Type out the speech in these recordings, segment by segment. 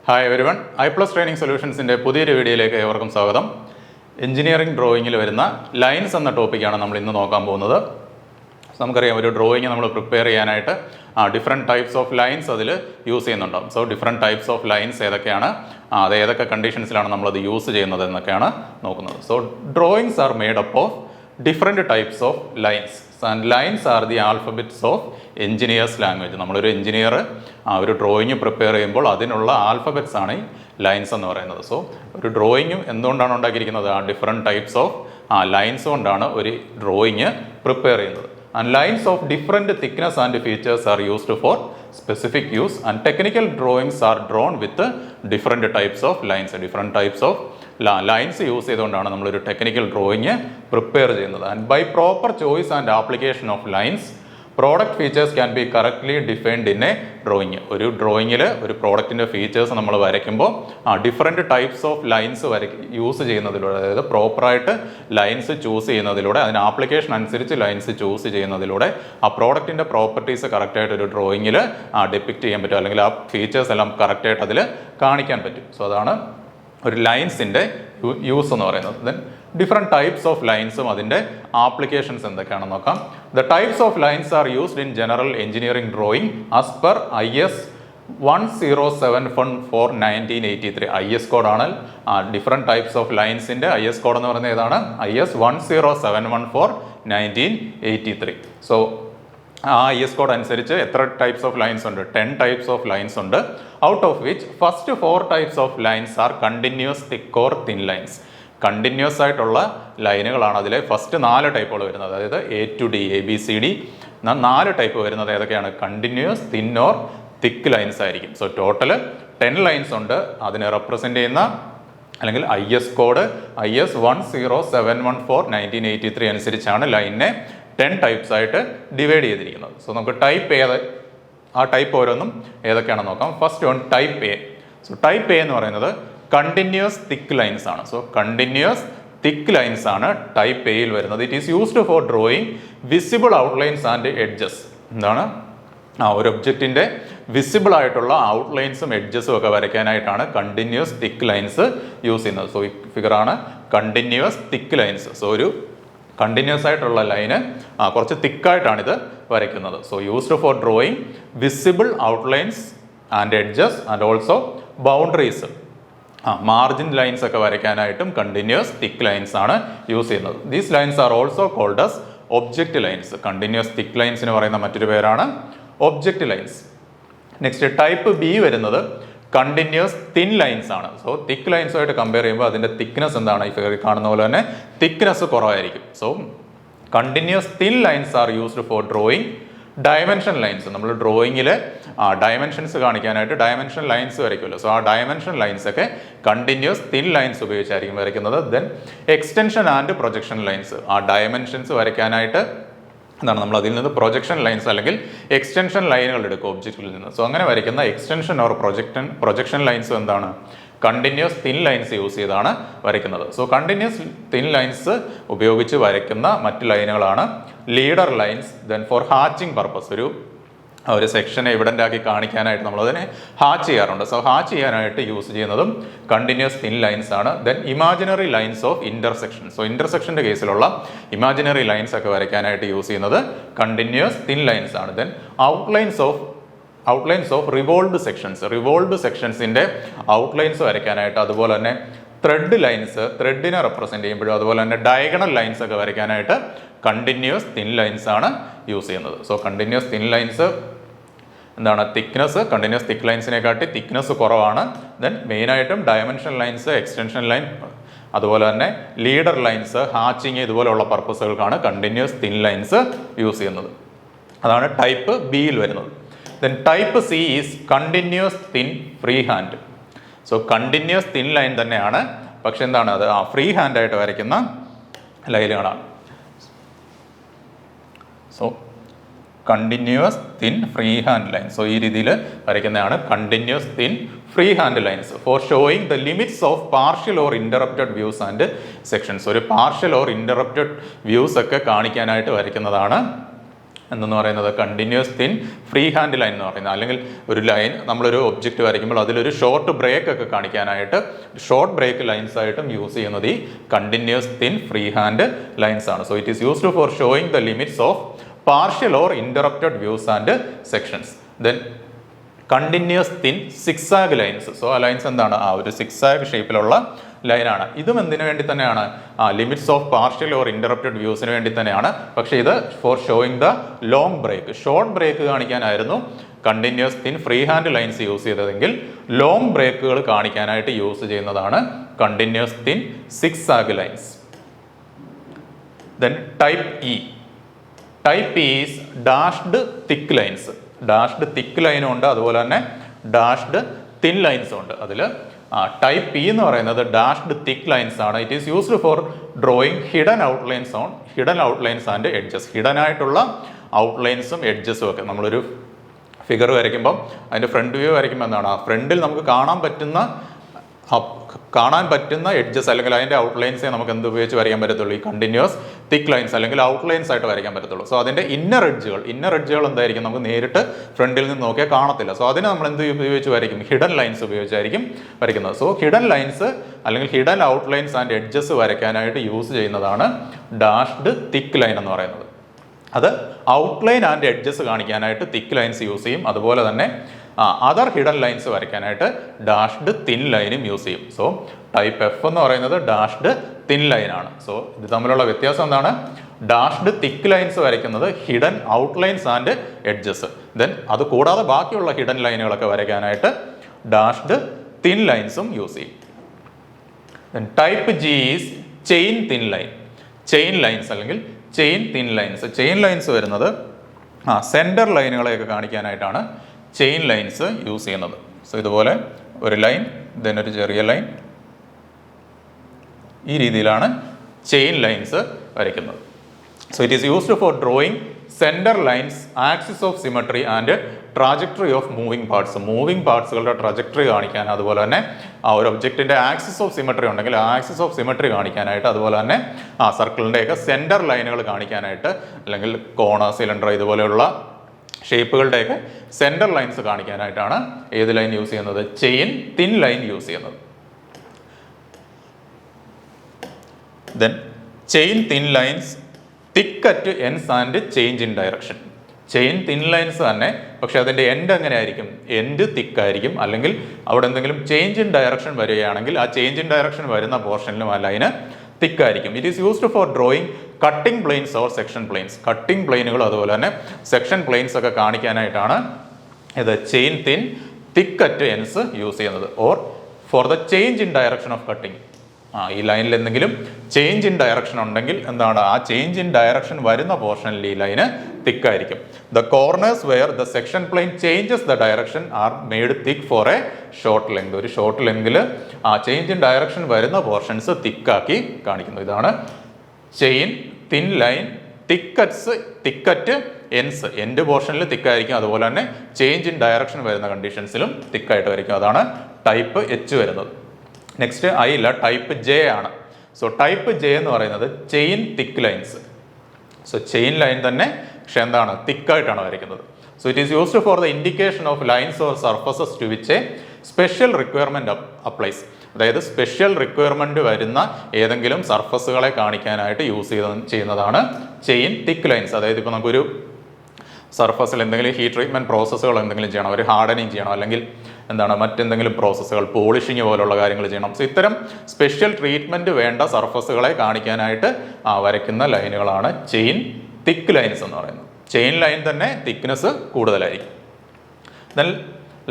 Hi everyone, iPlus training സൊല്യൂഷൻസിൻ്റെ പുതിയൊരു വീഡിയോയിലേക്ക് ഏവർക്കും സ്വാഗതം. എഞ്ചിനീയറിംഗ് ഡ്രോയിങ്ങിൽ വരുന്ന ലൈൻസ് എന്ന ടോപ്പിക്കാണ് നമ്മൾ ഇന്ന് നോക്കാൻ പോകുന്നത്. നമുക്കറിയാം, ഒരു ഡ്രോയിങ് നമ്മൾ പ്രിപ്പയർ ചെയ്യാനായിട്ട് ഡിഫറെൻറ്റ് ടൈപ്സ് ഓഫ് ലൈൻസ് അതിൽ യൂസ് ചെയ്യുന്നുണ്ടാവും. So different types of lines ഏതൊക്കെയാണ്, അത് ഏതൊക്കെ കണ്ടീഷൻസിലാണ് നമ്മളത് യൂസ് ചെയ്യുന്നത് എന്നൊക്കെയാണ് നോക്കുന്നത്. So drawings are made up of different types of lines, and lines are the alphabets of engineers language. നമ്മളൊരു എഞ്ചിനീയർ ഒരു ഡ്രോയിങ് പ്രിപ്പയർ ചെയ്യുമ്പോൾ അതിനുള്ള ആൽഫബറ്റ്സ് ആണ് ഈ ലൈൻസ് എന്ന് പറയുന്നത്. സോ ഒരു ഡ്രോയിങ് എന്തുകൊണ്ടാണ് ഉണ്ടാക്കിയിരിക്കുന്നത്? ഡിഫറെൻറ്റ് ടൈപ്സ് ഓഫ് ലൈൻസ് കൊണ്ടാണ് ഒരു ഡ്രോയിങ് പ്രിപ്പയർ ചെയ്യുന്നത്. And lines of different thickness and features are used for specific use, and technical drawings are drawn with different types of lines. Different types of lines use ചെയ്തുകൊണ്ടാണ് നമ്മളൊരു technical drawing prepare ചെയ്യുന്നത്. And by proper choice and application of lines, product features can be correctly defined in a drawing. ഒരു ഡ്രോയിങ്ങിൽ ഒരു പ്രോഡക്റ്റിൻ്റെ features നമ്മൾ വരയ്ക്കുമ്പോൾ different types of lines use ചെയ്യുന്നതിലൂടെ, അതായത് പ്രോപ്പറായിട്ട് ലൈൻസ് ചൂസ് ചെയ്യുന്നതിലൂടെ, അതിന് ആപ്ലിക്കേഷൻ അനുസരിച്ച് ലൈൻസ് ചൂസ് ചെയ്യുന്നതിലൂടെ ആ പ്രോഡക്റ്റിൻ്റെ പ്രോപ്പർട്ടീസ് കറക്റ്റായിട്ട് ഒരു ഡ്രോയിങ്ങിൽ ഡെപ്പിക്റ്റ് ചെയ്യാൻ പറ്റും, അല്ലെങ്കിൽ ആ ഫീച്ചേഴ്സ് എല്ലാം കറക്റ്റായിട്ട് അതിൽ കാണിക്കാൻ പറ്റും. സോ അതാണ് ഒരു ലൈൻസിൻ്റെ യൂസ് എന്ന് പറയുന്നത്. ദെൻ ഡിഫറെൻറ്റ് ടൈപ്സ് ഓഫ് ലൈൻസും അതിൻ്റെ ആപ്ലിക്കേഷൻസ് എന്തൊക്കെയാണെന്ന് നോക്കാം. The types of lines are used in general engineering drawing as per IS 1071/1983. IS കോഡാണ്. ഡിഫറെൻറ്റ് ടൈപ്സ് ഓഫ് ലൈൻസിൻ്റെ IS കോഡ് എന്ന് പറയുന്നത് ഏതാണ്? IS 1071/1983. സോ ആ IS കോഡ് അനുസരിച്ച് എത്ര ടൈപ്സ് ഓഫ് ലൈൻസ് ഉണ്ട്? 10 ടൈപ്സ് ഓഫ് ലൈൻസ് ഉണ്ട്. Out of which first 4 types of lines are continuous, thick or thin lines. Continuous ആയിട്ടുള്ള ലൈനുകളാണ് അതിലെ ഫസ്റ്റ് 4 ടൈപ്പുകൾ വരുന്നത്. അതായത് A to D, ABCD 4 type വരുന്നത് ഏതൊക്കെയാണ്? Continuous, thin or thick lines ആയിരിക്കും. So total 10 lines ഉണ്ട്. അതിനെ റെപ്രസെൻ്റ് ചെയ്യുന്ന അല്ലെങ്കിൽ IS കോഡ് IS 1071/1983 അനുസരിച്ചാണ് ലൈനിനെ 10 ടൈപ്സ് ആയിട്ട് ഡിവൈഡ് ചെയ്തിരിക്കുന്നത്. സോ നമുക്ക് ടൈപ്പ് ആ ടൈപ്പ് ഓരോന്നും ഏതൊക്കെയാണെന്ന് നോക്കാം. First one type A. So type A എന്ന് പറയുന്നത് കണ്ടിന്യൂസ് തിക്ക് ലൈൻസ് ആണ്. സോ കണ്ടിന്യൂസ് തിക്ക് ലൈൻസ് ആണ് ടൈപ്പ് എയിൽ വരുന്നത്. It is used for drawing visible outlines and edges. എന്താണ്? ഒരു ഒബ്ജക്റ്റിൻ്റെ വിസിബിൾ ആയിട്ടുള്ള ഔട്ട്ലൈൻസും എഡ്ജസും ഒക്കെ വരയ്ക്കാനായിട്ടാണ് കണ്ടിന്യൂസ് തിക്ക് ലൈൻസ് യൂസ് ചെയ്യുന്നത്. സോ ഈ ഫിഗറാണ് കണ്ടിന്യൂസ് തിക്ക് ലൈൻസ്. സോ ഒരു കണ്ടിന്യൂസ് ആയിട്ടുള്ള ലൈന് കുറച്ച് തിക്കായിട്ടാണ് ഇത് വരയ്ക്കുന്നത്. So used for drawing visible outlines and edges and also boundaries, margin lines ഒക്കെ വരയ്ക്കാനായിട്ടും കണ്ടിന്യൂസ് തിക്ക് ലൈൻസ് ആണ് യൂസ് ചെയ്യുന്നത്. These lines are also called as object lines. Continuous thick ലൈൻസിന് പറയുന്ന മറ്റൊരു പേരാണ് object lines. Next type B വരുന്നത് continuous thin lines ആണ്. സോ തിക്ക് ലൈൻസുമായിട്ട് കമ്പയർ ചെയ്യുമ്പോൾ അതിൻ്റെ തിക്നെസ് എന്താണ്? ഈ ഫിഗറിൽ കാണുന്ന പോലെ തന്നെ തിക്നെസ് കുറവായിരിക്കും. So continuous thin lines are used for drawing dimension lines. നമ്മൾ ഡ്രോയിങ്ങിൽ ഡയമെൻഷൻസ് കാണിക്കാനായിട്ട് ഡയമെൻഷൻ ലൈൻസ് വരയ്ക്കുമല്ലോ. സോ ആ ഡയമെൻഷൻ ലൈൻസ് ഒക്കെ കണ്ടിന്യൂസ് തിൻ ലൈൻസ് ഉപയോഗിച്ചായിരിക്കും വരയ്ക്കുന്നത്. Then extension and projection lines. ആ ഡയമെൻഷൻസ് വരയ്ക്കാനായിട്ട് എന്താണ്, നമ്മൾ അതിൽ നിന്ന് പ്രൊജക്ഷൻ ലൈൻസ് അല്ലെങ്കിൽ എക്സ്റ്റൻഷൻ ലൈനുകൾ എടുക്കും ഒബ്ജക്റ്റിൽ നിന്ന്. സോ അങ്ങനെ വരയ്ക്കുന്ന എക്സ്റ്റൻഷൻ ഓർ പ്രൊജക്ഷൻ ലൈൻസ് എന്താണ്? കണ്ടിന്യൂസ് തിൻ ലൈൻസ് യൂസ് ചെയ്താണ് വരയ്ക്കുന്നത്. സോ കണ്ടിന്യൂസ് തിൻ ലൈൻസ് ഉപയോഗിച്ച് വരയ്ക്കുന്ന മറ്റ് ലൈനുകളാണ് leader lines. Then for hatching purpose, ഒരു സെക്ഷനെ എവിഡൻ്റ് ആക്കി കാണിക്കാനായിട്ട് നമ്മളതിനെ ഹാച്ച് ചെയ്യാറുണ്ട്. സോ ഹാച്ച് ചെയ്യാനായിട്ട് യൂസ് ചെയ്യുന്നതും കണ്ടിന്യൂസ് തിൻ ലൈൻസ് ആണ്. Then imaginary lines of intersection. So ഇൻ്റർസെക്ഷൻ്റെ കേസിലുള്ള ഇമാജിനറി ലൈൻസ് ഒക്കെ വരയ്ക്കാനായിട്ട് യൂസ് ചെയ്യുന്നത് കണ്ടിന്യൂസ് തിൻ ലൈൻസ് ആണ്. Then outlines of revolved sections. Revolved സെക്ഷൻസിൻ്റെ outlines വരയ്ക്കാനായിട്ട്, അതുപോലെ തന്നെ ത്രെഡ് ലൈൻസ്, ത്രെഡിനെ റെപ്രസെൻ്റ് ചെയ്യുമ്പോഴും, അതുപോലെ തന്നെ ഡയഗണൽ ലൈൻസ് ഒക്കെ വരയ്ക്കാനായിട്ട് കണ്ടിന്യൂസ് തിൻ ലൈൻസ് ആണ് യൂസ് ചെയ്യുന്നത്. സോ കണ്ടിന്യൂസ് തിൻ ലൈൻസ് എന്താണ്? തിക്നെസ് കണ്ടിന്യൂസ് തിക്ക് ലൈൻസിനെക്കാട്ടി തിക്നെസ് കുറവാണ്. ദെൻ മെയിനായിട്ടും ഡയമെൻഷൻ ലൈൻസ്, എക്സ്റ്റൻഷൻ ലൈൻ, അതുപോലെ തന്നെ ലീഡർ ലൈൻസ്, ഹാച്ചിങ് ഇതുപോലെയുള്ള പർപ്പസുകൾക്കാണ് കണ്ടിന്യൂസ് തിൻ ലൈൻസ് യൂസ് ചെയ്യുന്നത്. അതാണ് ടൈപ്പ് ബിയിൽ വരുന്നത്. Then type C is continuous thin free hand. So continuous thin line തന്നെയാണ്, പക്ഷെ എന്താണ് അത്? ഫ്രീ ഹാൻഡായിട്ട് വരയ്ക്കുന്ന ലൈനുകളാണ്. So continuous thin free hand line. So ഈ രീതിയിൽ വരയ്ക്കുന്നതാണ് continuous thin free hand lines for showing the limits of partial or interrupted views and sections. ഒരു പാർഷ്യൽ ഓർ ഇൻ്ററപ്റ്റഡ് വ്യൂസ് ഒക്കെ കാണിക്കാനായിട്ട് വരയ്ക്കുന്നതാണ് എന്തെന്ന് പറയുന്നത് continuous thin free hand line എന്ന് പറയുന്നത്. അല്ലെങ്കിൽ ഒരു ലൈൻ നമ്മളൊരു ഒബ്ജക്റ്റ് വരയ്ക്കുമ്പോൾ അതിലൊരു ഷോർട്ട് ബ്രേക്ക് ഒക്കെ കാണിക്കാനായിട്ട് ഷോർട്ട് ബ്രേക്ക് ലൈൻസ് ആയിട്ടും യൂസ് ചെയ്യുന്നത് ഈ continuous thin free hand lines ആണ്. So it is used for showing the limits of partial or interrupted views and sections. Then continuous thin zigzag lines. So ആ lines എന്താണ്? ആ ഒരു zigzag ഷേപ്പിലുള്ള ലൈനാണ്. ഇതും എന്തിനു വേണ്ടി തന്നെയാണ്? Limits of partial or interrupted വ്യൂസിന് വേണ്ടി തന്നെയാണ്. പക്ഷേ ഇത് for showing the long break, short break കാണിക്കാനായിരുന്നു continuous thin free hand lines use ചെയ്തതെങ്കിൽ ലോങ് ബ്രേക്കുകൾ കാണിക്കാനായിട്ട് യൂസ് ചെയ്യുന്നതാണ് continuous thin zigzag lines. Then type E. Type E is dashed thick lines. Dashed thick ലൈനും ഉണ്ട്, അതുപോലെ തന്നെ ഡാഷ്ഡ് തിൻ ലൈൻസും ഉണ്ട്. അതിൽ ടൈപ്പ് ഇ എന്ന് പറയുന്നത് ഡാഷ്ഡ് തിക്ക് ലൈൻസ് ആണ്. It is used for drawing hidden outlines and edges. Hidden ആയിട്ടുള്ള ഔട്ട്ലൈൻസും എഡ്ജസും ഒക്കെ നമ്മളൊരു ഫിഗർ വരയ്ക്കുമ്പം അതിൻ്റെ ഫ്രണ്ട് വ്യൂ വരയ്ക്കുമ്പോൾ എന്താണ്? ആ ഫ്രണ്ടിൽ നമുക്ക് കാണാൻ പറ്റുന്ന എഡ്ജസ് അല്ലെങ്കിൽ അതിൻ്റെ ഔട്ട്ലൈൻസേ നമുക്ക് എന്ത് ഉപയോഗിച്ച് വരയ്ക്കാൻ പറ്റത്തുള്ളൂ? ഈ കണ്ടിന്യൂസ് തിക്ക് ലൈൻസ് അല്ലെങ്കിൽ ഔട്ട്ലൈൻസ് ആയിട്ട് വരയ്ക്കാൻ പറ്റത്തുള്ളൂ. സോ അതിൻ്റെ ഇന്നർ എഡ്ജുകൾ എന്തായിരിക്കും? നമുക്ക് നേരിട്ട് ഫ്രണ്ടിൽ നിന്ന് നോക്കിയാൽ കാണത്തില്ല. സോ അതിനെ നമ്മൾ എന്ത് ഉപയോഗിച്ച് വരയ്ക്കും? ഹിഡൻ ലൈൻസ് ഉപയോഗിച്ചായിരിക്കും വരയ്ക്കുന്നത്. സോ ഹിഡൻ ലൈൻസ് അല്ലെങ്കിൽ ഹിഡൻ ഔട്ട്ലൈൻസ് ആൻഡ് എഡ്ജസ് വരയ്ക്കാനായിട്ട് യൂസ് ചെയ്യുന്നതാണ് ഡാഷ്ഡ് തിക്ക് ലൈൻ എന്ന് പറയുന്നത്. അത് ഔട്ട്ലൈൻ ആൻഡ് എഡ്ജസ് കാണിക്കാനായിട്ട് തിക്ക് ലൈൻസ് യൂസ് ചെയ്യും. അതുപോലെ തന്നെ അതർ ഹിഡൻ ലൈൻസ് വരയ്ക്കാനായിട്ട് ഡാഷ്ഡ് തിൻ ലൈനും യൂസ് ചെയ്യും. സോ ടൈപ്പ് എഫ് എന്ന് പറയുന്നത് ഡാഷ്ഡ് തിൻ ലൈനാണ്. സോ ഇത് തമ്മിലുള്ള വ്യത്യാസം എന്താണ്? ഡാഷ്ഡ് തിക്ക് ലൈൻസ് വരയ്ക്കുന്നത് hidden outlines and edges. Then അത് കൂടാതെ ബാക്കിയുള്ള ഹിഡൻ ലൈനുകളൊക്കെ വരയ്ക്കാനായിട്ട് ഡാഷ്ഡ് തിൻ ലൈൻസും യൂസ് ചെയ്യും. Then type G is chain thin line. Chain lines അല്ലെങ്കിൽ chain thin lines. Chain lines വരുന്നത് സെൻറ്റർ ലൈനുകളെയൊക്കെ കാണിക്കാനായിട്ടാണ് ചെയിൻ ലൈൻസ് യൂസ് ചെയ്യുന്നത്. സോ ഇതുപോലെ ഒരു ലൈൻ, ദെൻ ഒരു ചെറിയ ലൈൻ, ഈ രീതിയിലാണ് ചെയിൻ ലൈൻസ് വരയ്ക്കുന്നത്. So it is used for drawing centre lines, axis of symmetry and trajectory of moving parts. Moving പാർട്സുകളുടെ ട്രാജക്ടറി കാണിക്കാൻ, അതുപോലെ തന്നെ ഒരു ഒബ്ജക്റ്റിൻ്റെ ആക്സിസ് ഓഫ് സിമട്രി ഉണ്ടെങ്കിൽ ആ ആക്സിസ് ഓഫ് സിമട്രി കാണിക്കാനായിട്ട്, അതുപോലെ തന്നെ സർക്കിളിൻ്റെയൊക്കെ സെൻറ്റർ ലൈനുകൾ കാണിക്കാനായിട്ട്, അല്ലെങ്കിൽ കോണ്, സിലിണ്ടർ ഇതുപോലെയുള്ള ഷേപ്പുകളുടെയൊക്കെ സെൻറ്റർ ലൈൻസ് കാണിക്കാനായിട്ടാണ് ഏത് ലൈൻ യൂസ് ചെയ്യുന്നത്? ചെയിൻ തിൻ ലൈൻ യൂസ് ചെയ്യുന്നത്. Then chain thin lines thick at ends and change in direction. Chain thin lines തന്നെ, പക്ഷെ അതിൻ്റെ എൻഡ് എങ്ങനെയായിരിക്കും? എൻഡ് തിക്കായിരിക്കും. അല്ലെങ്കിൽ അവിടെ എന്തെങ്കിലും ചേഞ്ച് ഇൻ ഡയറക്ഷൻ വരികയാണെങ്കിൽ ആ ചേഞ്ച് ഇൻ ഡയറക്ഷൻ വരുന്ന പോർഷനിലും ആ ലൈന് തിക്കായിരിക്കും. It is used for drawing cutting planes or section planes. Cutting പ്ലെയിനുകൾ അതുപോലെ തന്നെ സെക്ഷൻ പ്ലെയിൻസ് ഒക്കെ കാണിക്കാനായിട്ടാണ് ഇത് chain thin thick at ends use ചെയ്യുന്നത്. Or for the change in direction of cutting. ഈ ലൈനിൽ എന്തെങ്കിലും ചേഞ്ച് ഇൻ ഡയറക്ഷൻ ഉണ്ടെങ്കിൽ എന്താണ്? ആ ചേഞ്ച് ഇൻ ഡയറക്ഷൻ വരുന്ന പോർഷനിൽ ഈ ലൈന് തിക്കായിരിക്കും. The corners where the section plane changes the direction are made thick for a short length. ഒരു ഷോർട്ട് ലെങ്തിൽ ആ ചേഞ്ച് ഇൻ ഡയറക്ഷൻ വരുന്ന പോർഷൻസ് തിക്കാക്കി കാണിക്കുന്നു. ഇതാണ് chain thin line thick at ends. End പോർഷനിൽ തിക്കായിരിക്കും, അതുപോലെ തന്നെ ചേഞ്ച് ഇൻ ഡയറക്ഷൻ വരുന്ന കണ്ടീഷൻസിലും തിക്കായിട്ട് വരയ്ക്കും. അതാണ് ടൈപ്പ് എച്ച് വരുന്നത്. നെക്സ്റ്റ് ഐ ഇല്ല, ടൈപ്പ് ജെ ആണ്. സോ ടൈപ്പ് ജെ എന്ന് പറയുന്നത് chain thick lines. So chain line തന്നെ, പക്ഷെ എന്താണ്? തിക്കായിട്ടാണ് വരയ്ക്കുന്നത്. So it is used for the indication of lines or surfaces to which a special requirement applies. അതായത് സ്പെഷ്യൽ റിക്വയർമെൻറ്റ് വരുന്ന ഏതെങ്കിലും സർഫസുകളെ കാണിക്കാനായിട്ട് യൂസ് ചെയ്യുന്നതാണ് ചെയിൻ തിക്ക് ലൈൻസ്. അതായത് ഇപ്പോൾ നമുക്കൊരു സർഫസിൽ എന്തെങ്കിലും ഹീറ്റ് ട്രീറ്റ്മെൻറ്റ് പ്രോസസ്സുകൾ എന്തെങ്കിലും ചെയ്യണം, ഒരു ഹാർഡനിങ് ചെയ്യണം, അല്ലെങ്കിൽ എന്താണ് മറ്റെന്തെങ്കിലും പ്രോസസ്സുകൾ, പോളിഷിങ് പോലുള്ള കാര്യങ്ങൾ ചെയ്യണം. സോ ഇത്തരം സ്പെഷ്യൽ ട്രീറ്റ്മെൻറ്റ് വേണ്ട സർഫസുകളെ കാണിക്കാനായിട്ട് വരയ്ക്കുന്ന ലൈനുകളാണ് ചെയിൻ തിക്ക് ലൈൻസ് എന്ന് പറയുന്നത്. ചെയിൻ ലൈൻ തന്നെ തിക്നെസ് കൂടുതലായിരിക്കും. ദെൻ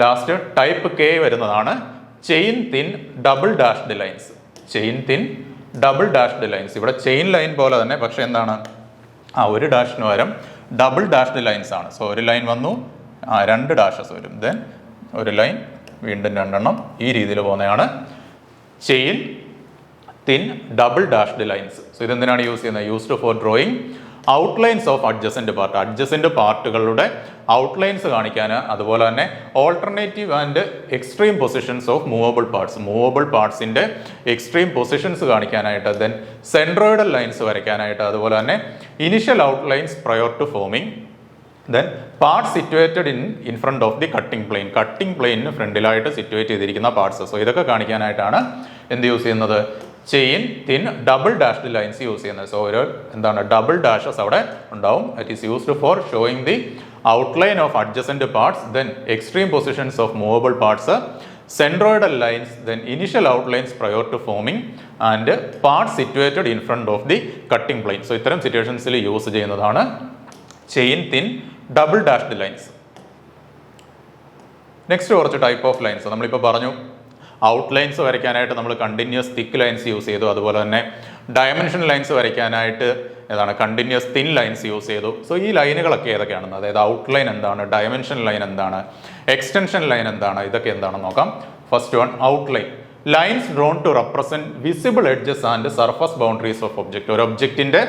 ലാസ്റ്റ് ടൈപ്പ് കെ വരുന്നതാണ് chain thin double dashed lines. Chain thin double dashed lines. ഇവിടെ ചെയിൻ ലൈൻ പോലെ തന്നെ, പക്ഷെ എന്താണ്? ഒരു ഡാഷിന് പകരം ഡബിൾ ഡാഷ്ഡ് ലൈൻസ് ആണ്. സോ ഒരു ലൈൻ വന്നു, 2 ഡാഷസ് വരും. ദെൻ ഒരു ലൈൻ, വീണ്ടും 2 എണ്ണം, ഈ രീതിയിൽ പോകുന്നതാണ് chain thin double dashed lines. So ഇതെന്തിനാണ് യൂസ് ചെയ്യുന്നത്? Used for drawing outlines of adjacent part. Adjacent പാർട്ടുകളുടെ ഔട്ട്ലൈൻസ് കാണിക്കാൻ, അതുപോലെ തന്നെ alternative and extreme positions of movable parts. Movable പാർട്സിൻ്റെ എക്സ്ട്രീം പൊസിഷൻസ് കാണിക്കാനായിട്ട്, ദെൻ സെൻട്രോയിഡൽ ലൈൻസ് വരയ്ക്കാനായിട്ട്, അതുപോലെ തന്നെ initial outlines prior to forming then parts situated in front of the cutting plane. Cutting പ്ലെയിനിന് ഫ്രണ്ടിലായിട്ട് സിറ്റുവേറ്റ് ചെയ്തിരിക്കുന്ന പാർട്സ്. സോ ഇതൊക്കെ കാണിക്കാനായിട്ടാണ് എന്ത് യൂസ് ചെയ്യുന്നത്? Chain thin double dashed lines use ചെയ്യുന്നത്. സോ ഒരു ഡബിൾ ഡാഷസ് അവിടെ ഉണ്ടാവും. It is used for showing the outline of adjacent parts, then extreme positions of movable parts, centroidal lines, then initial outlines prior to forming and parts situated in front of the cutting plane. So ഇത്തരം സിറ്റുവേഷൻസിൽ use ചെയ്യുന്നതാണ് chain thin double dashed lines. Next കുറച്ച് type of lines നമ്മളിപ്പോൾ പറഞ്ഞു. Outlines വരയ്ക്കാനായിട്ട് നമ്മൾ continuous thick lines use ചെയ്തു. അതുപോലെ തന്നെ ഡയമെൻഷൻ ലൈൻസ് വരയ്ക്കാനായിട്ട് കണ്ടിന്യൂസ് തിൻ ലൈൻസ് യൂസ് ചെയ്തു. സോ ഈ ലൈനുകളൊക്കെ ഏതൊക്കെയാണെന്ന്, അതായത് ഔട്ട്ലൈൻ എന്താണ്, ഡയമെൻഷൻ ലൈൻ എന്താണ്, എക്സ്റ്റൻഷൻ ലൈൻ എന്താണ്, ഇതൊക്കെ എന്താണെന്ന് നോക്കാം. First one, outline. Lines drawn to represent visible edges and surface boundaries of object. ഒരു ഒബ്ജക്റ്റിന്റെ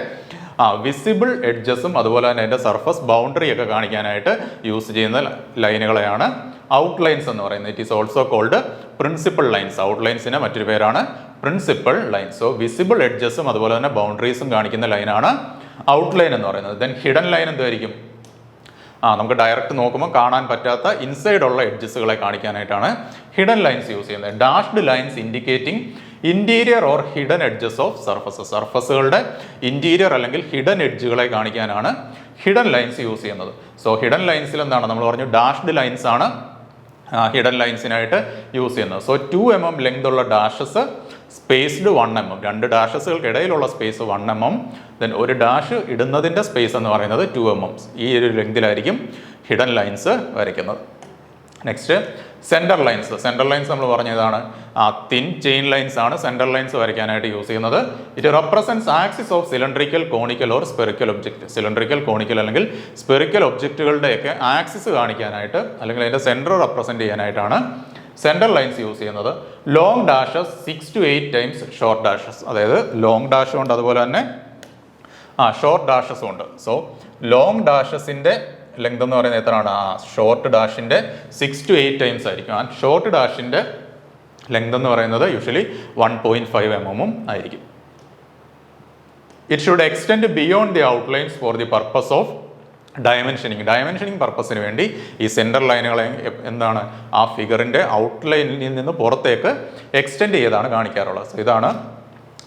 വിസിബിൾ എഡ്ജസും അതുപോലെ തന്നെ അതിൻ്റെ സർഫസ് ബൗണ്ടറി ഒക്കെ കാണിക്കാനായിട്ട് യൂസ് ചെയ്യുന്ന ലൈനുകളെയാണ് ഔട്ട്ലൈൻസ് എന്ന് പറയുന്നത്. It is also called principal lines. ഔട്ട്ലൈൻസിന് മറ്റൊരു പേരാണ് പ്രിൻസിപ്പൽ ലൈൻസ്. സോ വിസിബിൾ എഡ്ജസും അതുപോലെ തന്നെ ബൗണ്ടറീസും കാണിക്കുന്ന ലൈനാണ് ഔട്ട്ലൈൻ എന്ന് പറയുന്നത്. ദെൻ ഹിഡൻ ലൈൻ എന്തായിരിക്കും? നമുക്ക് ഡയറക്റ്റ് നോക്കുമ്പോൾ കാണാൻ പറ്റാത്ത ഇൻസൈഡ് ഉള്ള എഡ്ജസുകളെ കാണിക്കാനായിട്ടാണ് ഹിഡൻ ലൈൻസ് യൂസ് ചെയ്യുന്നത്. Dashed lines indicating interior or hidden edges of surfaces. സർഫസുകളുടെ ഇന്റീരിയർ അല്ലെങ്കിൽ ഹിഡൻ എഡ്ജുകളെ കാണിക്കാനാണ് ഹിഡൻ ലൈൻസ് യൂസ് ചെയ്യുന്നത്. സോ ഹിഡൻ ലൈൻസിൽ എന്താണ് നമ്മൾ പറഞ്ഞു, ഡാഷ്ഡ് ലൈൻസ് ആണ് ഹിഡൻ ലൈൻസിനായിട്ട് യൂസ് ചെയ്യുന്നത്. സോ 2 mm ലെങ്ത് ഉള്ള ഡാഷസ് സ്പേസ്ഡ് 1 mm. രണ്ട് ഡാഷസുകൾക്കിടയിലുള്ള സ്പേസ് 1 mm. ദെൻ ഒരു ഡാഷ് ഇടുന്നതിൻ്റെ സ്പേസ് എന്ന് പറയുന്നത് 2 mm. ഈ ഒരു ലെങ്തിലായിരിക്കും ഹിഡൻ ലൈൻസ് വരയ്ക്കുന്നത്. Next centre lines. Centre lines നമ്മൾ പറഞ്ഞതാണ് തിൻ ചെയിൻ ലൈൻസ് ആണ് സെൻറ്റർ ലൈൻസ് വരയ്ക്കാനായിട്ട് യൂസ് ചെയ്യുന്നത്. It represents axis of cylindrical, conical or spherical object. Cylindrical, conical അല്ലെങ്കിൽ സ്പെറിക്കൽ ഒബ്ജക്റ്റുകളുടെയൊക്കെ ആക്സിസ് കാണിക്കാനായിട്ട് അല്ലെങ്കിൽ അതിൻ്റെ സെൻറ്റർ റെപ്രസെൻറ്റ് ചെയ്യാനായിട്ടാണ് സെൻട്രൽ ലൈൻസ് യൂസ് ചെയ്യുന്നത്. Long ഡാഷസ് 6 to 8 times short ഡാഷസ്. അതായത് ലോങ് ഡാഷും ഉണ്ട് അതുപോലെ തന്നെ ഷോർട്ട് ഡാഷസും ഉണ്ട്. സോ ലോങ് ഡാഷസിൻ്റെ ലെങ്ത് എന്ന് പറയുന്നത് എത്രയാണ്? ഷോർട്ട് ഡാഷിൻ്റെ 6 to 8 times ആയിരിക്കും. ആൻഡ് ഷോർട്ട് ഡാഷിൻ്റെ ലെങ്ത് എന്ന് പറയുന്നത് യൂഷ്വലി 1.5 mm ആയിരിക്കും. It should extend beyond the outlines for the purpose of dimensioning. Dimensioning പർപ്പസിന് വേണ്ടി ഈ സെൻറ്റർ ലൈനുകളെ എന്താണ് ആ ഫിഗറിൻ്റെ ഔട്ട്ലൈനിൽ നിന്ന് പുറത്തേക്ക് എക്സ്റ്റെൻഡ് ചെയ്താണ് കാണിക്കാറുള്ളത്. സോ ഇതാണ്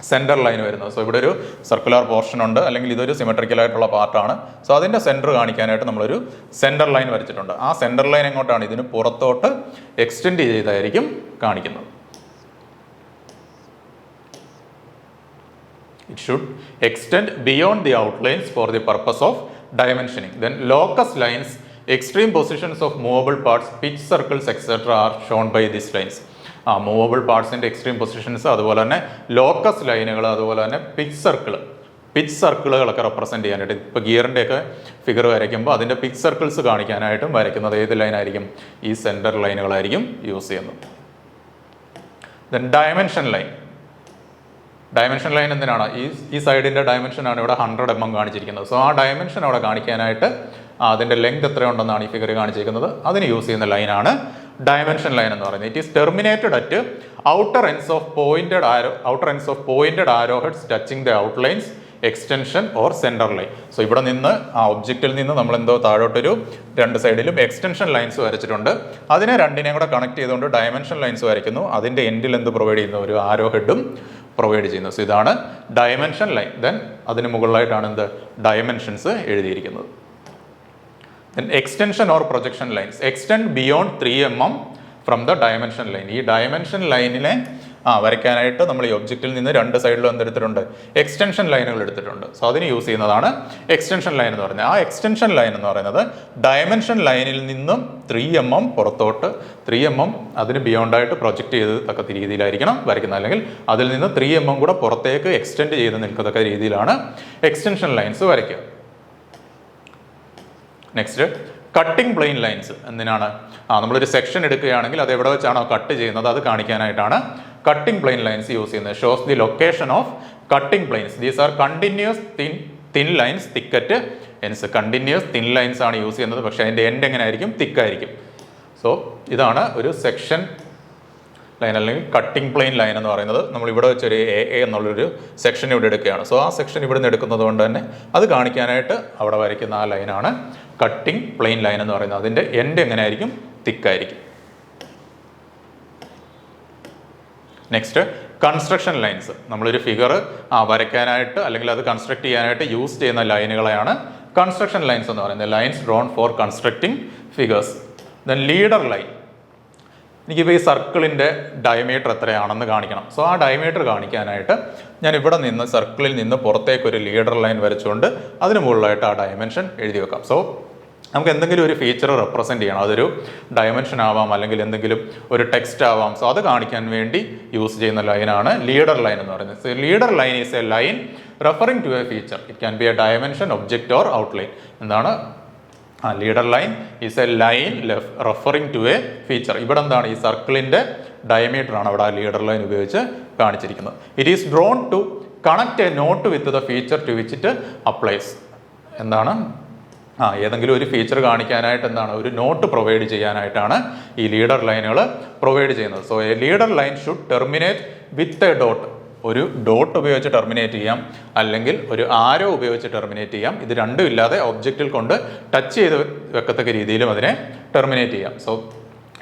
സെൻറ്റർ ലൈൻ വരുന്നത്. സോ ഇവിടെ ഒരു സർക്കുലർ പോർഷൻ ഉണ്ട്, അല്ലെങ്കിൽ ഇതൊരു സിമെട്രിക്കൽ ആയിട്ടുള്ള പാർട്ടാണ്. സോ അതിൻ്റെ സെൻറ്റർ കാണിക്കാനായിട്ട് നമ്മളൊരു സെൻറ്റർ ലൈൻ വരച്ചിട്ടുണ്ട്. ആ സെൻറ്റർ ലൈൻ എങ്ങോട്ടാണ്? ഇതിന് പുറത്തോട്ട് എക്സ്റ്റെൻഡ് ചെയ്തായിരിക്കും കാണിക്കുന്നത്. It should extend beyond the outlines for the purpose of dimensioning. Then locus lines, extreme positions of movable parts, pitch circles, etc. are shown by these lines. Movable പാർട്സിൻ്റെ extreme positions, അതുപോലെ തന്നെ locus ലൈനുകൾ, അതുപോലെ തന്നെ pitch സർക്കിളുകളൊക്കെ represent ചെയ്യാനായിട്ട്. ഇപ്പോൾ ഗിയറിൻ്റെയൊക്കെ figure വരയ്ക്കുമ്പോൾ അതിൻ്റെ പിച്ച് സർക്കിൾസ് കാണിക്കാനായിട്ടും വരയ്ക്കുന്നത് ഏത് ലൈനായിരിക്കും? ഈ സെൻറ്റർ ലൈനുകളായിരിക്കും യൂസ് ചെയ്യുന്നത്. Then dimension line. Dimension line എന്തിനാണ്? ഈ സൈഡിൻ്റെ ഡയമെൻഷനാണ് ഇവിടെ 100 mm കാണിച്ചിരിക്കുന്നത്. സോ ആ ഡയമെൻഷൻ അവിടെ കാണിക്കാനായിട്ട് അതിൻ്റെ ലെങ്ത് എത്രയുണ്ടെന്നാണ് ഈ ഫിഗർ കാണിച്ചിരിക്കുന്നത്. അതിന് യൂസ് ചെയ്യുന്ന ലൈനാണ് ഡയമെൻഷൻ ലൈൻ എന്ന് പറയുന്നത്. It is terminated at outer ends of pointed arrow heads touching the outlines, extension or centre line. So ഇവിടെ നിന്ന് ആ ഒബ്ജക്റ്റിൽ നിന്ന് നമ്മൾ താഴോട്ടൊരു 2 സൈഡിലും എക്സ്റ്റൻഷൻ ലൈൻസ് വരച്ചിട്ടുണ്ട്. അതിനെ രണ്ടിനെയും കൂടെ കണക്ട് ചെയ്തുകൊണ്ട് ഡയമെൻഷൻ ലൈൻസ് വരയ്ക്കുന്നു. അതിൻ്റെ എൻഡിൽ എന്ത് പ്രൊവൈഡ് ചെയ്യുന്നു? ഒരു ആരോ ഹെഡും പ്രൊവൈഡ് ചെയ്യുന്നു. സോ ഇതാണ് ഡയമെൻഷൻ ലൈൻ. ദെൻ അതിന് മുകളിലായിട്ടാണ് എന്ത്? ഡയമെൻഷൻസ് എഴുതിയിരിക്കുന്നത്. Then extension or projection lines extend beyond 3 mm from the dimension line. ഈ ഡയമെൻഷൻ ലൈനിനെ വരയ്ക്കാനായിട്ട് നമ്മൾ ഈ ഒബ്ജക്റ്റിൽ നിന്ന് 2 സൈഡിലും എന്തെടുത്തിട്ടുണ്ട്? എക്സ്റ്റൻഷൻ ലൈനുകൾ എടുത്തിട്ടുണ്ട്. സോ അതിന് യൂസ് ചെയ്യുന്നതാണ് എക്സ്റ്റൻഷൻ ലൈൻ എന്ന് പറയുന്നത്. ആ എക്സ്റ്റൻഷൻ ലൈൻ എന്ന് പറയുന്നത് ഡയമെൻഷൻ ലൈനിൽ നിന്നും 3 mm പുറത്തോട്ട്, 3 mm അതിന് ബിയോണ്ടായിട്ട് പ്രൊജക്റ്റ് ചെയ്ത് തക്ക രീതിയിലായിരിക്കണം വരയ്ക്കുന്നത്. അല്ലെങ്കിൽ അതിൽ നിന്ന് 3 mm കൂടെ പുറത്തേക്ക് എക്സ്റ്റെൻഡ് ചെയ്ത് നിൽക്കത്തക്ക രീതിയിലാണ് എക്സ്റ്റൻഷൻ ലൈൻസ് വരയ്ക്കുക. Next cutting plane lines. എന്തിനാണ്? നമ്മളൊരു സെക്ഷൻ എടുക്കുകയാണെങ്കിൽ അത് എവിടെ വെച്ചാണോ കട്ട് ചെയ്യുന്നത് അത് കാണിക്കാനായിട്ടാണ് കട്ടിംഗ് പ്ലെയിൻ ലൈൻസ് യൂസ് ചെയ്യുന്നത്. Shows the location of cutting planes. These are continuous thin lines thick at ends. Continuous thin lines ആണ് യൂസ് ചെയ്യുന്നത്. പക്ഷേ അതിൻ്റെ എൻഡ് എങ്ങനെ ആയിരിക്കും? തിക്കായിരിക്കും. സോ ഇതാണ് ഒരു സെക്ഷൻ ലൈൻ അല്ലെങ്കിൽ കട്ടിംഗ് പ്ലെയിൻ ലൈൻ എന്ന് പറയുന്നത് നമ്മൾ ഇവിടെ വെച്ചൊരു എ എന്നുള്ളൊരു സെക്ഷൻ ഇവിടെ എടുക്കുകയാണ്. സോ ആ സെക്ഷൻ ഇവിടെ നിന്ന് എടുക്കുന്നത് കൊണ്ട് തന്നെ അത് കാണിക്കാനായിട്ട് അവിടെ വരയ്ക്കുന്ന ആ ലൈനാണ് കട്ടിംഗ് പ്ലെയിൻ ലൈൻ എന്ന് പറയുന്നത്. അതിൻ്റെ എൻഡ് എങ്ങനെയായിരിക്കും? തിക്കായിരിക്കും. Next construction lines. നമ്മളൊരു ഫിഗർ വരയ്ക്കാനായിട്ട് അല്ലെങ്കിൽ അത് കൺസ്ട്രക്ട് ചെയ്യാനായിട്ട് യൂസ് ചെയ്യുന്ന ലൈനുകളെയാണ് കൺസ്ട്രക്ഷൻ ലൈൻസ് എന്ന് പറയുന്നത്. Lines drawn for constructing figures. Then leader line. എനിക്കിപ്പോൾ ഈ സർക്കിളിൻ്റെ ഡയമീറ്റർ എത്രയാണെന്ന് കാണിക്കണം. സോ ആ ഡയമീറ്റർ കാണിക്കാനായിട്ട് ഞാൻ ഇവിടെ നിന്ന് സർക്കിളിൽ നിന്ന് പുറത്തേക്ക് ഒരു ലീഡർ ലൈൻ വരച്ചുകൊണ്ട് അതിന് മുകളിലായിട്ട് ആ ഡയമെൻഷൻ എഴുതി വെക്കാം. സോ നമുക്ക് എന്തെങ്കിലും ഒരു ഫീച്ചർ റെപ്രസെൻറ്റ് ചെയ്യണം. അതൊരു ഡയമെൻഷൻ ആവാം, അല്ലെങ്കിൽ എന്തെങ്കിലും ഒരു ടെക്സ്റ്റ് ആവാം. സോ അത് കാണിക്കാൻ വേണ്ടി യൂസ് ചെയ്യുന്ന ലൈനാണ് ലീഡർ ലൈൻ എന്ന് പറയുന്നത്. So leader line is a line referring to a feature. It can be a dimension, object or outline. എന്താണ് leader line? Is a line referring to a feature. ഇവിടെ എന്താണ്? ഈ സർക്കിളിൻ്റെ ഡയമീറ്റർ ആണ് അവിടെ ആ ലീഡർ ലൈൻ ഉപയോഗിച്ച് കാണിച്ചിരിക്കുന്നത്. It is drawn to connect a note with the feature to which it applies. എന്താണ്? ഏതെങ്കിലും ഒരു ഫീച്ചർ കാണിക്കാനായിട്ട് എന്താണ്? ഒരു നോട്ട് പ്രൊവൈഡ് ചെയ്യാനായിട്ടാണ് ഈ ലീഡർ ലൈനുകൾ പ്രൊവൈഡ് ചെയ്യുന്നത്. So A leader line should terminate with a dot. ഒരു ഡോട്ട് ഉപയോഗിച്ച് ടെർമിനേറ്റ് ചെയ്യാം, അല്ലെങ്കിൽ ഒരു ആരോ ഉപയോഗിച്ച് ടെർമിനേറ്റ് ചെയ്യാം. ഇത് രണ്ടും ഇല്ലാതെ ഒബ്ജക്റ്റിൽ കൊണ്ട് ടച്ച് ചെയ്ത് വെക്കത്തക്ക രീതിയിലും അതിനെ ടെർമിനേറ്റ് ചെയ്യാം. സോ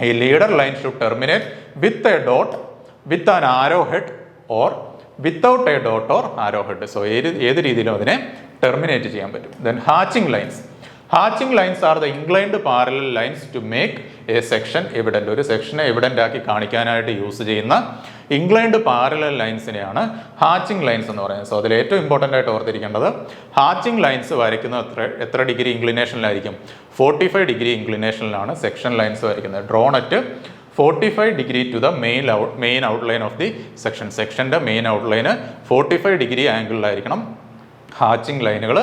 ഈ leader line should terminate with a dot, with an arrow head, or without a dot or arrow head. So ഏത് രീതിയിലും അതിനെ ടെർമിനേറ്റ് ചെയ്യാൻ പറ്റും. Then hatching lines. Hatching lines are the inclined parallel lines to make a section evident. ഒരു സെക്ഷനെ evident ആക്കി കാണിക്കാനായിട്ട് use ചെയ്യുന്ന ഇൻക്ലൈൻഡ് പാരലൽ ലൈൻസിനെയാണ് ഹാച്ചിങ് ലൈൻസ് എന്ന് പറയുന്നത്. സോ അതിൽ ഏറ്റവും ഇമ്പോർട്ടൻ്റ് ആയിട്ട് ഓർത്തിരിക്കേണ്ടത്, ഹാച്ചിങ് ലൈൻസ് വരയ്ക്കുന്നത് എത്ര ഡിഗ്രി ഇൻക്ലിനേഷനിലായിരിക്കും? 45 ഡിഗ്രി ഇൻക്ലിനേഷനിലാണ് സെക്ഷൻ ലൈൻസ് വരയ്ക്കുന്നത്. Drawn at 45 degree to the main outline of the section. സെക്ഷൻ്റെ മെയിൻ ഔട്ട്ലൈന് 45 ഡിഗ്രി ആംഗിളിലായിരിക്കണം ഹാച്ചിങ് ലൈനുകൾ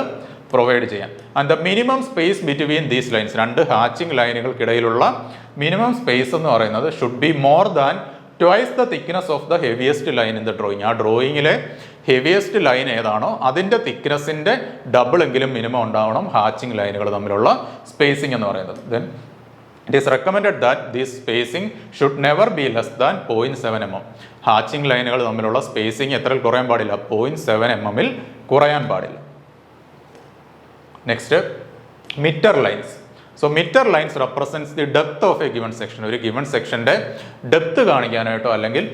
പ്രൊവൈഡ് ചെയ്യാൻ. And the minimum space between these lines. രണ്ട് ഹാച്ചിങ് ലൈനുകൾക്കിടയിലുള്ള മിനിമം സ്പേസ് എന്ന് പറയുന്നത് should be more than twice the thickness of the heaviest line in the drawing. ആ ഡ്രോയിങ്ങിലെ ഹെവിയസ്റ്റ് ലൈൻ ഏതാണോ അതിൻ്റെ തിക്നെസ്സിൻ്റെ ഡബിൾ എങ്കിലും മിനിമം ഉണ്ടാവണം ഹാച്ചിങ് ലൈനുകൾ തമ്മിലുള്ള സ്പേസിംഗ് എന്ന് പറയുന്നത്. Then it is recommended that this spacing should never be less than 0.7 mm. Hatching ലൈനുകൾ തമ്മിലുള്ള സ്പേസിംഗ് എത്രയിൽ കുറയാൻ പാടില്ല? 0.7 mm കുറയാൻ പാടില്ല. Next mitre lines. So mitre lines represents the depth of a given section. ഒരു ഗിവൺ സെക്ഷൻ്റെ ഡെപ്ത് കാണിക്കാനായിട്ടോ, അല്ലെങ്കിൽ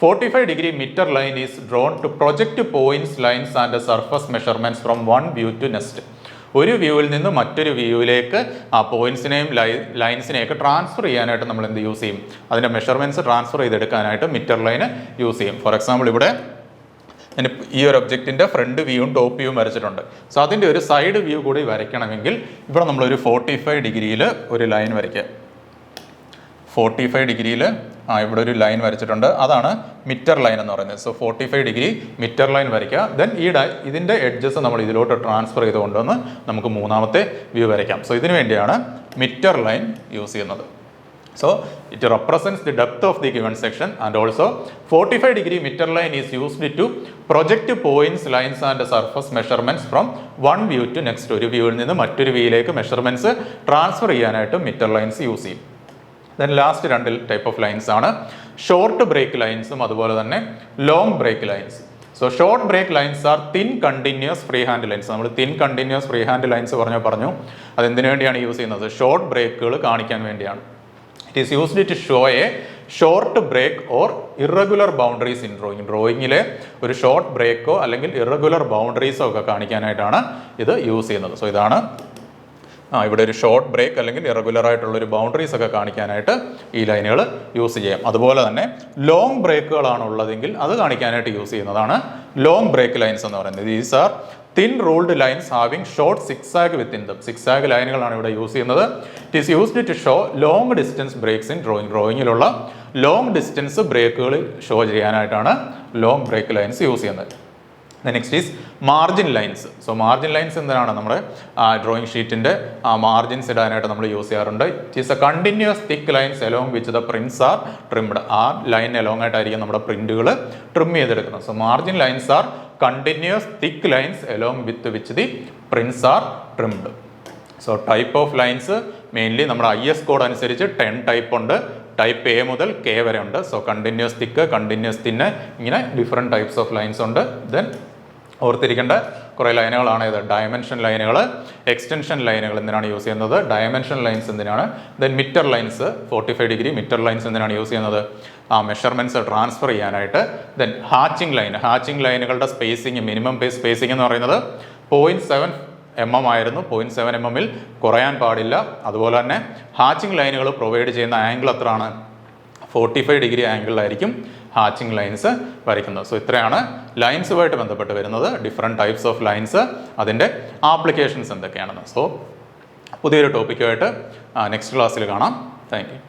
45 degree mitre line is drawn to project points, lines and surface measurements from one view to next. ഒരു വ്യൂവിൽ നിന്ന് മറ്റൊരു വ്യൂവിലേക്ക് ആ പോയിന്റ്സിനെയും ലൈൻസിനെയൊക്കെ transfer ചെയ്യാനായിട്ട് നമ്മൾ എന്ത് യൂസ് ചെയ്യും? അതിൻ്റെ മെഷർമെൻറ്റ്സ് ട്രാൻസ്ഫർ ചെയ്തെടുക്കാനായിട്ട് മീറ്റർ ലൈന് യൂസ് ചെയ്യും. ഫോർ എക്സാമ്പിൾ ഇവിടെ ഈ ഒരു ഒബ്ജക്റ്റിൻ്റെ ഫ്രണ്ട് വ്യൂവും ടോപ്പ് വ്യൂവും വരച്ചിട്ടുണ്ട്. സോ അതിൻ്റെ ഒരു സൈഡ് വ്യൂ കൂടി വരയ്ക്കണമെങ്കിൽ ഇവിടെ നമ്മളൊരു 45 ഡിഗ്രിയിൽ ഒരു ലൈൻ വരയ്ക്കുക. 45 ഡിഗ്രിയിൽ ഇവിടെ ഒരു ലൈൻ വരച്ചിട്ടുണ്ട്. അതാണ് മീറ്റർ ലൈൻ എന്ന് പറയുന്നത്. സോ 45 ഡിഗ്രി മീറ്റർ ലൈൻ വരയ്ക്കുക. ദെൻ ഇതിൻ്റെ എഡ്ജസ് നമ്മൾ ഇതിലോട്ട് ട്രാൻസ്ഫർ ചെയ്തുകൊണ്ടുവന്ന് നമുക്ക് മൂന്നാമത്തെ വ്യൂ വരയ്ക്കാം. സോ ഇതിനു വേണ്ടിയാണ് മീറ്റർ ലൈൻ യൂസ് ചെയ്യുന്നത്. So it represents the depth of the given section, and also 45 degree meter line is used to project points, lines and surface measurements from one view to next. ഒരു വ്യൂവിൽ നിന്ന് മറ്റൊരു വ്യൂയിലേക്ക് measurements transfer ചെയ്യാനായിട്ട് meter lines use ചെയ്യും. Then last രണ്ട് type of lines ആണ് short break ലൈൻസും അതുപോലെ തന്നെ long break lines. So short break lines are thin continuous free hand lines. നമ്മൾ thin continuous free hand lines പറഞ്ഞു അതെന്തിനു വേണ്ടിയാണ് യൂസ് ചെയ്യുന്നത്? ഷോർട്ട് ബ്രേക്കുകൾ കാണിക്കാൻ വേണ്ടിയാണ്. It is used to show a short break or irregular boundaries in drawing. ഡ്രോയിങ്ങിലെ ഒരു short ബ്രേക്കോ അല്ലെങ്കിൽ irregular ബൗണ്ടറീസോ ഒക്കെ കാണിക്കാനായിട്ടാണ് ഇത് യൂസ് ചെയ്യുന്നത്. സോ ഇതാണ് ഇവിടെ ഒരു ഷോർട്ട് ബ്രേക്ക് അല്ലെങ്കിൽ ഇറഗുലർ ആയിട്ടുള്ള ഒരു ബൗണ്ടറീസ് ഒക്കെ കാണിക്കാനായിട്ട് ഈ ലൈനുകൾ യൂസ് ചെയ്യാം. അതുപോലെ തന്നെ ലോങ് ബ്രേക്കുകളാണ് ഉള്ളതെങ്കിൽ അത് കാണിക്കാനായിട്ട് യൂസ് ചെയ്യുന്നതാണ് ലോങ് ബ്രേക്ക് ലൈൻസ് എന്ന് പറയുന്നത്. These are thin ruled lines having short zigzag within them. Zigzag ലൈനുകളാണ് ഇവിടെ യൂസ് ചെയ്യുന്നത്. It is used to show long distance breaks in drawing. ഡ്രോയിങ്ങിലുള്ള ലോങ് ഡിസ്റ്റൻസ് ബ്രേക്കുകൾ ഷോ ചെയ്യാനായിട്ടാണ് ലോങ് ബ്രേക്ക് ലൈൻസ് യൂസ് ചെയ്യുന്നത്. Next is margin lines. So margin lines എന്താണ്? നമ്മുടെ drawing ഷീറ്റിൻ്റെ മാർജിൻസ് ഇടാനായിട്ട് നമ്മൾ യൂസ് ചെയ്യാറുണ്ട്. It is a continuous thick lines along which the prints are trimmed. ആ ലൈൻ എലോങ് ആയിട്ടായിരിക്കും നമ്മുടെ പ്രിന്റുകൾ ട്രിം ചെയ്തെടുക്കുന്നത്. So margin lines are continuous thick lines along with which the prints are trimmed. So type of lines mainly നമ്മുടെ IS code അനുസരിച്ച് 10 type ഉണ്ട്. Type A മുതൽ K വരെ ഉണ്ട്. സോ കണ്ടിന്യൂസ് തിക്ക്, കണ്ടിന്യൂസ് തിന്ന്, ഇങ്ങനെ ഡിഫറെൻറ്റ് ടൈപ്സ് ഓഫ് ലൈൻസ് ഉണ്ട്. Then ഓർത്തിരിക്കേണ്ട കുറേ ലൈനുകളാണ് ഇത്. ഡയമെൻഷൻ ലൈനുകൾ, എക്സ്റ്റൻഷൻ ലൈനുകൾ എന്തിനാണ് യൂസ് ചെയ്യുന്നത്? ഡയമെൻഷൻ ലൈൻസ് എന്തിനാണ്? ദെൻ മിറ്റർ ലൈൻസ് 45 ഡിഗ്രി മിറ്റർ ലൈൻസ് എന്തിനാണ് യൂസ് ചെയ്യുന്നത്? മെഷർമെൻറ്റ്സ് ട്രാൻസ്ഫർ ചെയ്യാനായിട്ട്. ദെൻ ഹാച്ചിങ് ലൈൻ, ഹാച്ചിങ് ലൈനുകളുടെ സ്പേസിങ്, മിനിമം സ്പേസിംഗ് എന്ന് പറയുന്നത് 0.7 mm ആയിരുന്നു. 0.7 mm കുറയാൻ പാടില്ല. അതുപോലെ തന്നെ ഹാച്ചിങ് ലൈനുകൾ പ്രൊവൈഡ് ചെയ്യുന്ന ആംഗിൾ എത്രയാണ്? 45 ഡിഗ്രി ആംഗിളിലായിരിക്കും ഹാച്ചിങ് ലൈൻസ് വരയ്ക്കുന്നത്. സോ ഇത്രയാണ് ലൈൻസുമായിട്ട് ബന്ധപ്പെട്ട് വരുന്നത്. ഡിഫറെൻറ്റ് ടൈപ്സ് ഓഫ് ലൈൻസ്, അതിൻ്റെ ആപ്ലിക്കേഷൻസ് എന്തൊക്കെയാണെന്ന്. സോ പുതിയൊരു ടോപ്പിക്കുമായിട്ട് നെക്സ്റ്റ് ക്ലാസ്സിൽ കാണാം. Thank you.